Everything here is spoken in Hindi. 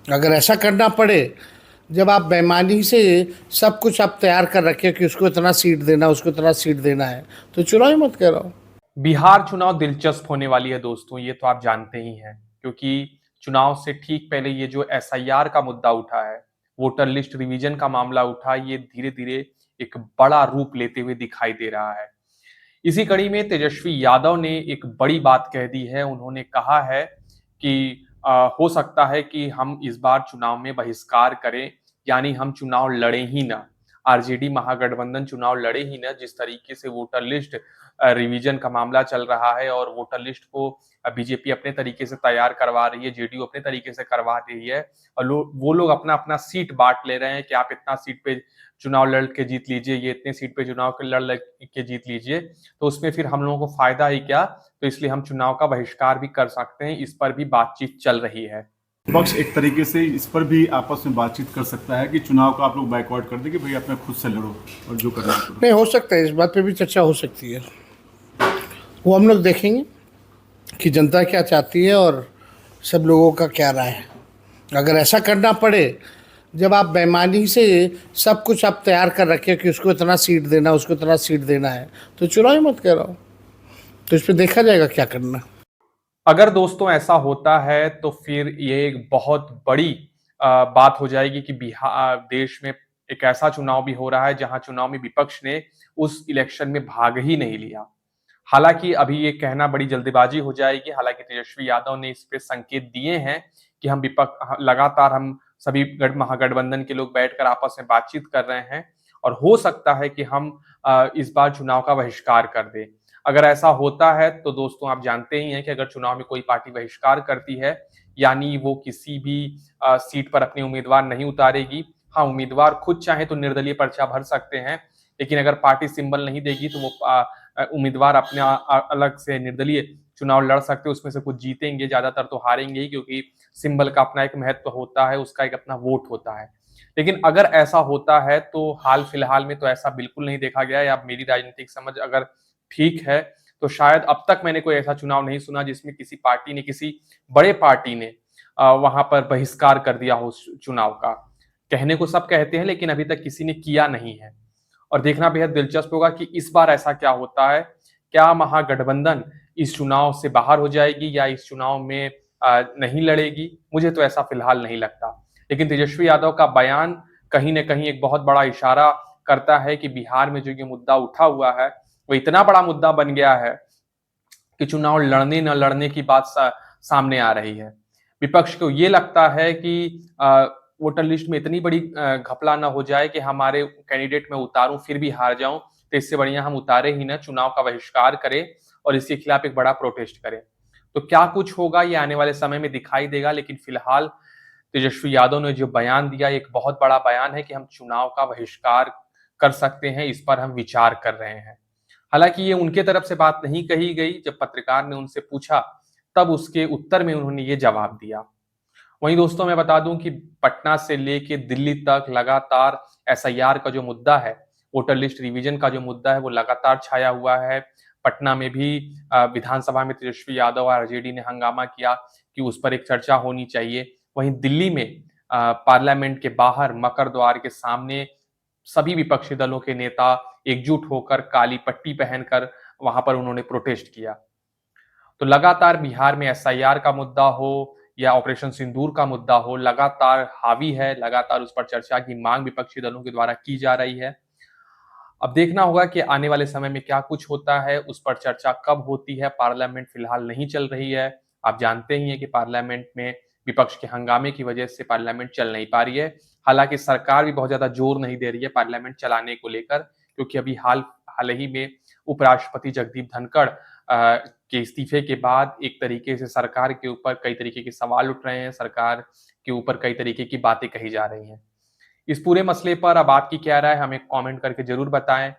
अगर ऐसा करना पड़े, जब आप बेईमानी से सब कुछ आप तैयार कर रखे कि उसको इतना सीट देना, उसको इतना सीट देना है, तो चुनाव ही मत कराओ। बिहार चुनाव दिलचस्प होने वाली है दोस्तों, ये तो आप जानते ही हैं, क्योंकि चुनाव से ठीक पहले ये जो एसआईआर का मुद्दा उठा है, वोटर लिस्ट रिवीजन का मामला उठा, ये धीरे-धीरे एक बड़ा रूप लेते हुए दिखाई दे रहा है। इसी कड़ी में तेजस्वी यादव ने एक बड़ी बात कह दी है। उन्होंने कहा है कि हो सकता है कि हम इस बार चुनाव में बहिष्कार करें, यानी हम चुनाव लड़ें ही ना। आरजेडी महागठबंधन चुनाव लड़े ही ना। जिस तरीके से वोटर लिस्ट रिवीजन का मामला चल रहा है और वोटर लिस्ट को बीजेपी अपने तरीके से तैयार करवा रही है, जेडीयू अपने तरीके से करवा रही है, और वो लोग अपना अपना सीट बांट ले रहे हैं कि आप इतना सीट पे चुनाव लड़ के जीत लीजिए, ये इतने सीट पे चुनाव लड़ के जीत लीजिए, तो उसमें फिर हम लोगों को फायदा ही क्या। तो इसलिए हम चुनाव का बहिष्कार भी कर सकते हैं। इस पर भी बातचीत चल रही है। पक्ष एक तरीके से इस पर भी आपस में बातचीत कर सकता है कि चुनाव का आप लोग बाइकआउट कर दें कि भाई अपने खुद से लड़ो और जो करना है करो। नहीं, हो सकता है, इस बात पे भी चर्चा हो सकती है। वो हम लोग देखेंगे कि जनता क्या चाहती है और सब लोगों का क्या राय है। अगर ऐसा करना पड़े, जब आप बेईमानी से सब कुछ आप तैयार कर रखे कि उसको इतना सीट देना, उसको इतना सीट देना है, तो चुनाव ही मत कराओ। तो इस पर देखा जाएगा क्या करना। अगर दोस्तों ऐसा होता है तो फिर ये एक बहुत बड़ी बात हो जाएगी कि बिहार देश में एक ऐसा चुनाव भी हो रहा है जहां चुनाव में विपक्ष ने उस इलेक्शन में भाग ही नहीं लिया। हालांकि अभी ये कहना बड़ी जल्दबाजी हो जाएगी। हालांकि तेजस्वी यादव ने इस पे संकेत दिए हैं कि हम विपक्ष लगातार हम सभी महागठबंधन के लोग बैठकर आपस में बातचीत कर रहे हैं और हो सकता है कि हम इस बार चुनाव का बहिष्कार कर दें। अगर ऐसा होता है तो दोस्तों आप जानते ही हैं कि अगर चुनाव में कोई पार्टी बहिष्कार करती है, यानी वो किसी भी सीट पर अपने उम्मीदवार नहीं उतारेगी। हाँ, उम्मीदवार खुद चाहे तो निर्दलीय पर्चा भर सकते हैं, लेकिन अगर पार्टी सिंबल नहीं देगी तो वो उम्मीदवार अपने अलग से निर्दलीय चुनाव लड़ सकते हैं। उसमें से कुछ जीतेंगे, ज्यादातर तो हारेंगे ही, क्योंकि सिंबल का अपना एक महत्व होता है, उसका एक अपना वोट होता है। लेकिन अगर ऐसा होता है तो हाल फिलहाल में तो ऐसा बिल्कुल नहीं देखा गया है। अब मेरी राजनीतिक समझ अगर ठीक है तो शायद अब तक मैंने कोई ऐसा चुनाव नहीं सुना जिसमें किसी पार्टी ने, किसी बड़े पार्टी ने वहां पर बहिष्कार कर दिया हो चुनाव का। कहने को सब कहते हैं, लेकिन अभी तक किसी ने किया नहीं है। और देखना बेहद दिलचस्प होगा कि इस बार ऐसा क्या होता है। क्या महागठबंधन इस चुनाव से बाहर हो जाएगी या इस चुनाव में नहीं लड़ेगी? मुझे तो ऐसा फिलहाल नहीं लगता। लेकिन तेजस्वी यादव का बयान कहीं न कहीं एक बहुत बड़ा इशारा करता है कि बिहार में जो ये मुद्दा उठा हुआ है, वो इतना बड़ा मुद्दा बन गया है कि चुनाव लड़ने न लड़ने की बात सामने आ रही है। विपक्ष को ये लगता है कि वोटर लिस्ट में इतनी बड़ी घपला ना हो जाए कि हमारे कैंडिडेट मैं उतारूं फिर भी हार जाऊं, तो इससे बढ़िया हम उतारे ही ना, चुनाव का बहिष्कार करें और इसके खिलाफ एक बड़ा प्रोटेस्ट करें। तो क्या कुछ होगा ये आने वाले समय में दिखाई देगा, लेकिन फिलहाल तेजस्वी यादव ने जो बयान दिया एक बहुत बड़ा बयान है कि हम चुनाव का बहिष्कार कर सकते हैं, इस पर हम विचार कर रहे हैं। हालांकि ये उनके तरफ से बात नहीं कही गई। जब पत्रकार ने उनसे पूछा तब उसके उत्तर में उन्होंने ये जवाब दिया। वहीं दोस्तों मैं बता दूं कि पटना से लेके दिल्ली तक लगातार एसआईआर का जो मुद्दा है, वोटर लिस्ट रिवीजन का जो मुद्दा है, वो लगातार छाया हुआ है। पटना में भी विधानसभा में तेजस्वी यादव और आरजेडी ने हंगामा किया कि उस पर एक चर्चा होनी चाहिए। वहीं दिल्ली में पार्लियामेंट के बाहर मकर द्वार के सामने सभी विपक्षी दलों के नेता एकजुट होकर काली पट्टी पहनकर वहां पर उन्होंने प्रोटेस्ट किया। तो लगातार बिहार में एसआईआर का मुद्दा हो या ऑपरेशन सिंदूर का मुद्दा हो, लगातार हावी है, लगातार उस पर चर्चा की मांग विपक्षी दलों के द्वारा की जा रही है। अब देखना होगा कि आने वाले समय में क्या कुछ होता है, उस पर चर्चा कब होती है। पार्लियामेंट फिलहाल नहीं चल रही है। आप जानते ही हैं कि पार्लियामेंट में विपक्ष के हंगामे की वजह से पार्लियामेंट चल नहीं पा रही है। हालांकि सरकार भी बहुत ज्यादा जोर नहीं दे रही है पार्लियामेंट चलाने को लेकर, क्योंकि अभी हाल हाल ही में उपराष्ट्रपति जगदीप धनखड़ के इस्तीफे के बाद एक तरीके से सरकार के ऊपर कई तरीके के सवाल उठ रहे हैं, सरकार के ऊपर कई तरीके की बातें कही जा रही हैं। इस पूरे मसले पर अब आपकी क्या राय है, हमें कमेंट करके जरूर बताएं।